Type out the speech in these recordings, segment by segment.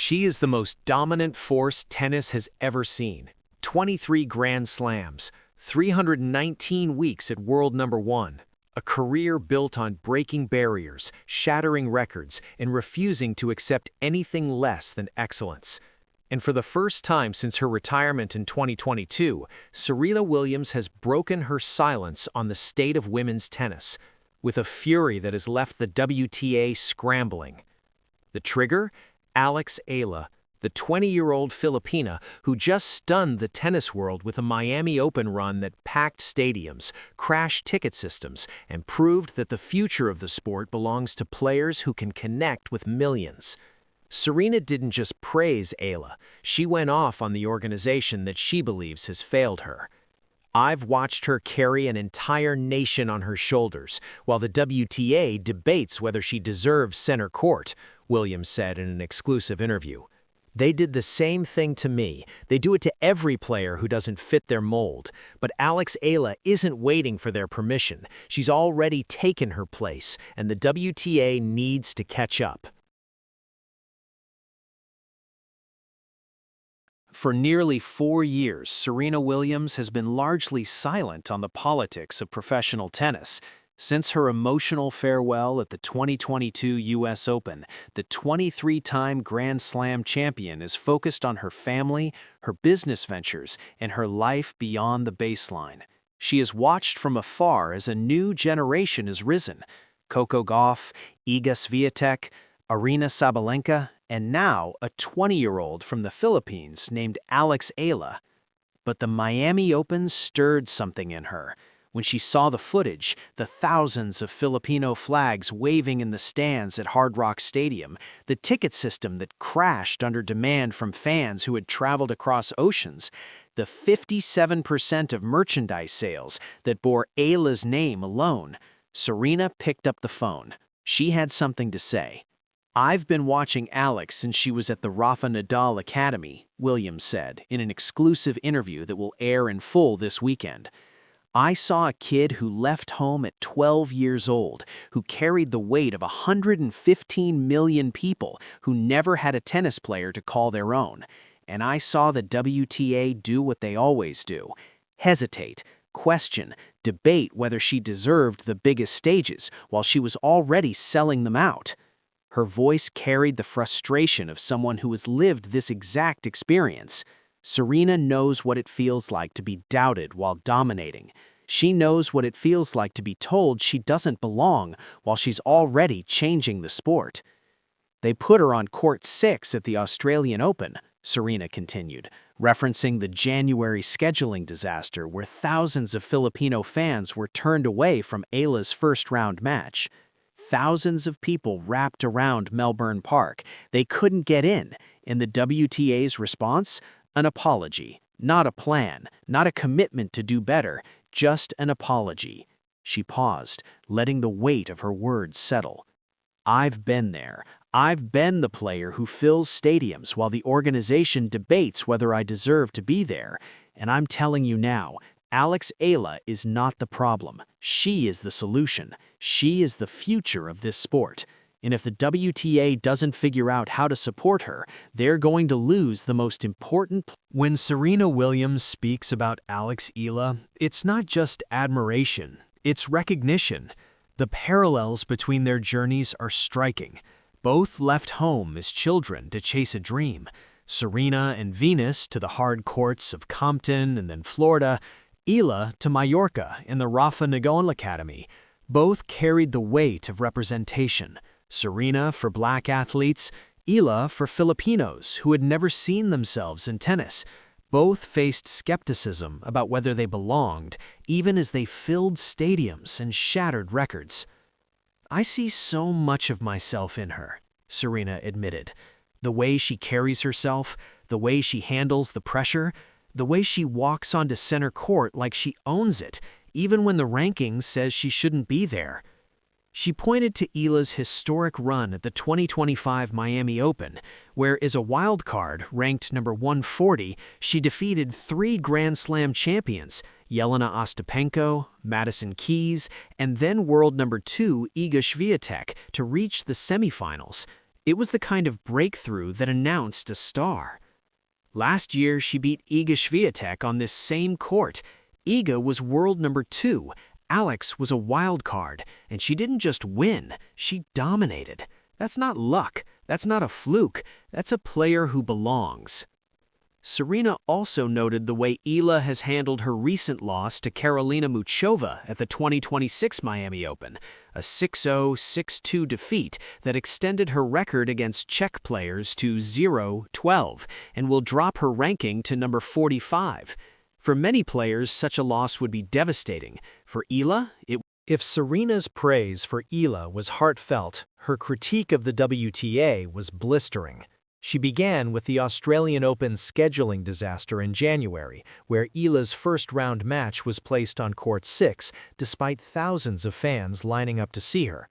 She is the most dominant force tennis has ever seen. 23 Grand Slams, 319 weeks at world number 1. A career built on breaking barriers, shattering records, and refusing to accept anything less than excellence. And for the first time since her retirement in 2022, Serena Williams has broken her silence on the state of women's tennis, with a fury that has left the WTA scrambling. The trigger? Alex Eala, the 20-year-old Filipina who just stunned the tennis world with a Miami Open run that packed stadiums, crashed ticket systems, and proved that the future of the sport belongs to players who can connect with millions. Serena didn't just praise Eala, she went off on the organization that she believes has failed her. "I've watched her carry an entire nation on her shoulders, while the WTA debates whether she deserves center court," Williams said in an exclusive interview. "They did the same thing to me. They do it to every player who doesn't fit their mold. But Alex Eala isn't waiting for their permission. She's already taken her place, and the WTA needs to catch up." For nearly 4 years, Serena Williams has been largely silent on the politics of professional tennis. Since her emotional farewell at the 2022 U.S. Open, the 23-time Grand Slam champion is focused on her family, her business ventures, and her life beyond the baseline. She is watched from afar as a new generation has risen. Coco Gauff, Iga Swiatek, Aryna Sabalenka, and now a 20-year-old from the Philippines named Alex Eala. But the Miami Open stirred something in her. When she saw the footage, the thousands of Filipino flags waving in the stands at Hard Rock Stadium, the ticket system that crashed under demand from fans who had traveled across oceans, the 57% of merchandise sales that bore Eala's name alone, Serena picked up the phone. She had something to say. "I've been watching Alex since she was at the Rafa Nadal Academy," Williams said in an exclusive interview that will air in full this weekend. "I saw a kid who left home at 12 years old, who carried the weight of 115 million people who never had a tennis player to call their own. And I saw the WTA do what they always do: hesitate, question, debate whether she deserved the biggest stages while she was already selling them out." Her voice carried the frustration of someone who has lived this exact experience. Serena knows what it feels like to be doubted while dominating. She knows what it feels like to be told she doesn't belong while she's already changing the sport. "They put her on court 6 at the Australian Open," Serena continued, referencing the January scheduling disaster where thousands of Filipino fans were turned away from Eala's first-round match. Thousands of people wrapped around Melbourne Park. They couldn't get in. And the WTA's response? An apology. Not a plan, not a commitment to do better, just an apology. She paused, letting the weight of her words settle. "I've been there. I've been the player who fills stadiums while the organization debates whether I deserve to be there. And I'm telling you now, Alex Eala is not the problem. She is the solution. She is the future of this sport. And if the WTA doesn't figure out how to support her, they're going to lose the most important." When Serena Williams speaks about Alex Eala, it's not just admiration, it's recognition. The parallels between their journeys are striking. Both left home as children to chase a dream. Serena and Venus to the hard courts of Compton and then Florida, Eala to Mallorca in the Rafa Nadal Academy. Both carried the weight of representation. Serena for black athletes, Eala for Filipinos who had never seen themselves in tennis. Both faced skepticism about whether they belonged, even as they filled stadiums and shattered records. "I see so much of myself in her," Serena admitted. "The way she carries herself, the way she handles the pressure, the way she walks onto center court like she owns it, even when the ranking says she shouldn't be there." She pointed to Eala's historic run at the 2025 Miami Open, where as a wild card, ranked number 140, she defeated 3 Grand Slam champions, Jelena Ostapenko, Madison Keys, and then world number 2 Iga Swiatek, to reach the semifinals. It was the kind of breakthrough that announced a star. Last year, she beat Iga Swiatek on this same court. Iga was world number 2. Alex was a wild card, and she didn't just win, she dominated. That's not luck. That's not a fluke. That's a player who belongs. Serena also noted the way Eala has handled her recent loss to Karolina Muchova at the 2026 Miami Open, a 6-0, 6-2 defeat that extended her record against Czech players to 0-12 and will drop her ranking to number 45. For many players, such a loss would be devastating. For Eala, If Serena's praise for Eala was heartfelt, her critique of the WTA was blistering. She began with the Australian Open scheduling disaster in January, where Eala's first-round match was placed on court 6, despite thousands of fans lining up to see her.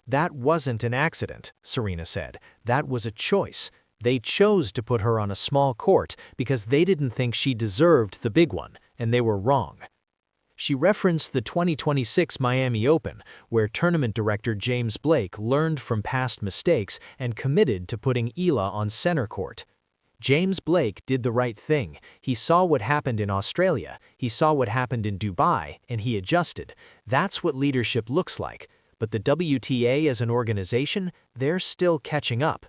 That wasn't an accident, Serena said. That was a choice. They chose to put her on a small court because they didn't think she deserved the big one, and they were wrong. She referenced the 2026 Miami Open, where tournament director James Blake learned from past mistakes and committed to putting Eala on center court. James Blake did the right thing. He saw what happened in Australia, he saw what happened in Dubai, and he adjusted. That's what leadership looks like. But the WTA as an organization, they're still catching up.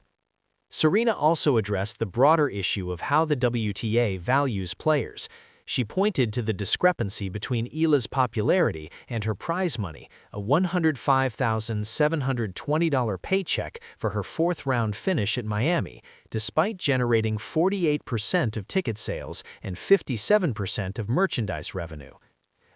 Serena also addressed the broader issue of how the WTA values players. She pointed to the discrepancy between Eala's popularity and her prize money, a $105,720 paycheck for her fourth-round finish at Miami, despite generating 48% of ticket sales and 57% of merchandise revenue.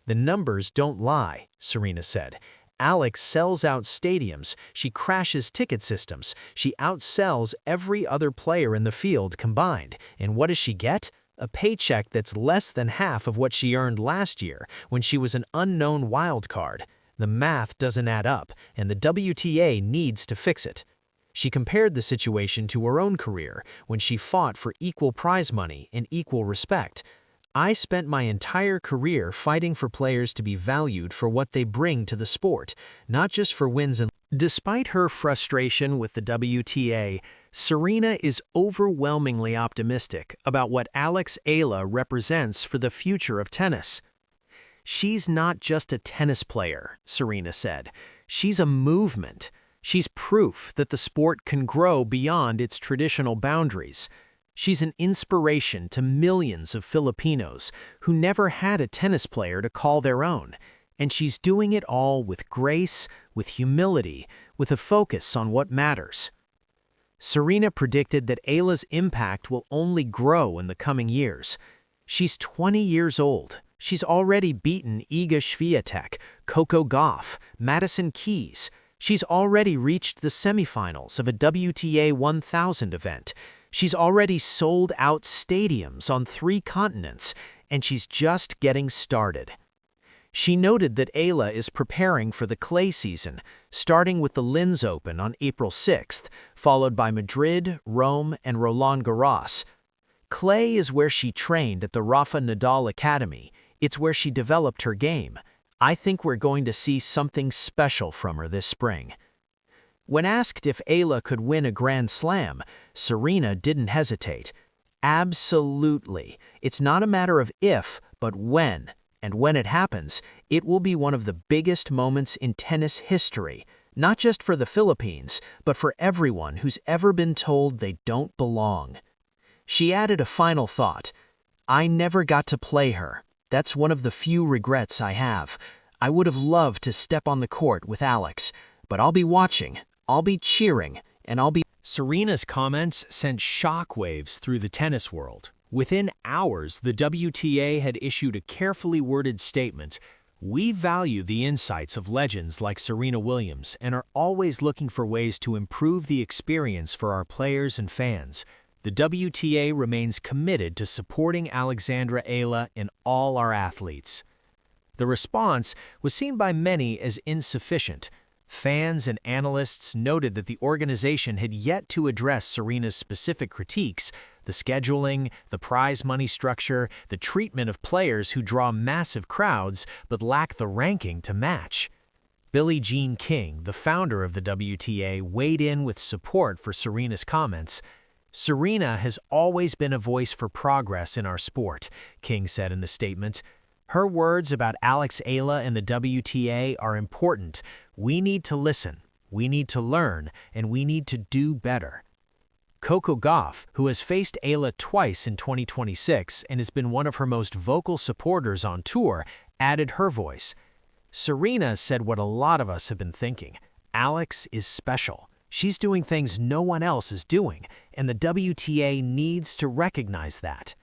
The numbers don't lie, Serena said. Alex sells out stadiums, she crashes ticket systems, she outsells every other player in the field combined. And what does she get? A paycheck that's less than half of what she earned last year when she was an unknown wild card. The math doesn't add up, and the WTA needs to fix it. She compared the situation to her own career when she fought for equal prize money and equal respect. I spent my entire career fighting for players to be valued for what they bring to the sport, not just for wins and... Despite her frustration with the WTA, Serena is overwhelmingly optimistic about what Alex Eala represents for the future of tennis. She's not just a tennis player, Serena said. She's a movement. She's proof that the sport can grow beyond its traditional boundaries. She's an inspiration to millions of Filipinos who never had a tennis player to call their own. And she's doing it all with grace, with humility, with a focus on what matters. Serena predicted that Eala's impact will only grow in the coming years. She's 20 years old. She's already beaten Iga Swiatek, Coco Gauff, Madison Keys. She's already reached the semifinals of a WTA 1000 event. She's already sold out stadiums on 3 continents, and she's just getting started. She noted that Eala is preparing for the clay season, starting with the Linz Open on April 6th, followed by Madrid, Rome, and Roland Garros. Clay is where she trained at the Rafa Nadal Academy. It's where she developed her game. I think we're going to see something special from her this spring. When asked if Eala could win a Grand Slam, Serena didn't hesitate. Absolutely. It's not a matter of if, but when. And when it happens, it will be one of the biggest moments in tennis history, not just for the Philippines, but for everyone who's ever been told they don't belong. She added a final thought. I never got to play her. That's one of the few regrets I have. I would have loved to step on the court with Alex, but I'll be watching, I'll be cheering, and I'll be... Serena's comments sent shockwaves through the tennis world. Within hours, the WTA had issued a carefully worded statement. We value the insights of legends like Serena Williams and are always looking for ways to improve the experience for our players and fans. The WTA remains committed to supporting Alexandra Eala and all our athletes. The response was seen by many as insufficient. Fans and analysts noted that the organization had yet to address Serena's specific critiques, the scheduling, the prize money structure, the treatment of players who draw massive crowds but lack the ranking to match. Billie Jean King, the founder of the WTA, weighed in with support for Serena's comments. "Serena has always been a voice for progress in our sport," King said in a statement. "Her words about Alex Eala and the WTA are important. We need to listen, we need to learn, and we need to do better." Coco Gauff, who has faced Eala twice in 2026 and has been one of her most vocal supporters on tour, added her voice. "Serena said what a lot of us have been thinking. Alex is special. She's doing things no one else is doing, and the WTA needs to recognize that."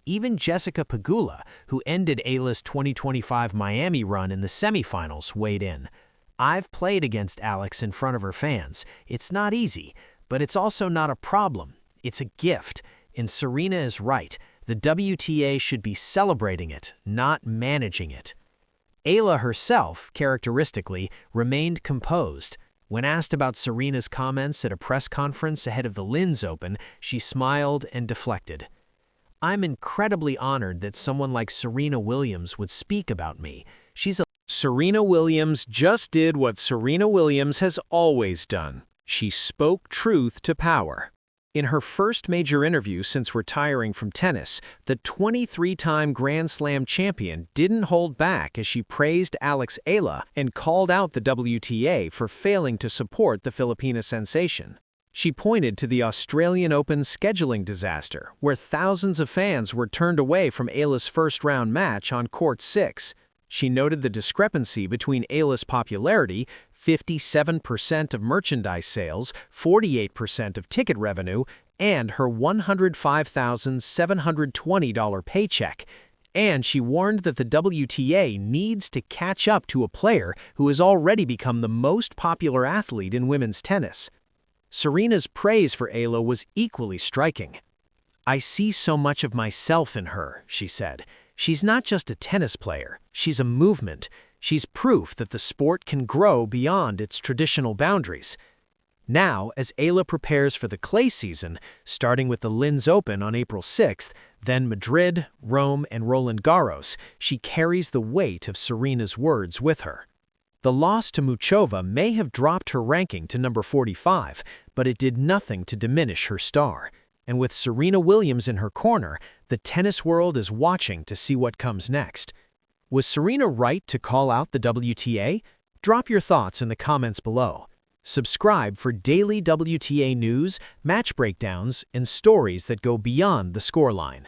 Even Jessica Pegula, who ended Eala's 2025 Miami run in the semifinals, weighed in. "I've played against Alex in front of her fans. It's not easy, but it's also not a problem. It's a gift, and Serena is right. The WTA should be celebrating it, not managing it." Eala herself, characteristically, remained composed. When asked about Serena's comments at a press conference ahead of the Linz Open, she smiled and deflected. "I'm incredibly honored that someone like Serena Williams would speak about me. She's a..." Serena Williams just did what Serena Williams has always done. She spoke truth to power. In her first major interview since retiring from tennis, the 23-time Grand Slam champion didn't hold back as she praised Alex Eala and called out the WTA for failing to support the Filipina sensation. She pointed to the Australian Open scheduling disaster, where thousands of fans were turned away from Eala's first-round match on Court 6. She noted the discrepancy between Eala's popularity, 57% of merchandise sales, 48% of ticket revenue, and her $105,720 paycheck. And she warned that the WTA needs to catch up to a player who has already become the most popular athlete in women's tennis. Serena's praise for Eala was equally striking. "I see so much of myself in her," she said. "She's not just a tennis player, she's a movement. She's proof that the sport can grow beyond its traditional boundaries." Now, as Eala prepares for the clay season, starting with the Linz Open on April 6th, then Madrid, Rome, and Roland Garros, she carries the weight of Serena's words with her. The loss to Muchova may have dropped her ranking to number 45, but it did nothing to diminish her star. And with Serena Williams in her corner, the tennis world is watching to see what comes next. Was Serena right to call out the WTA? Drop your thoughts in the comments below. Subscribe for daily WTA news, match breakdowns, and stories that go beyond the scoreline.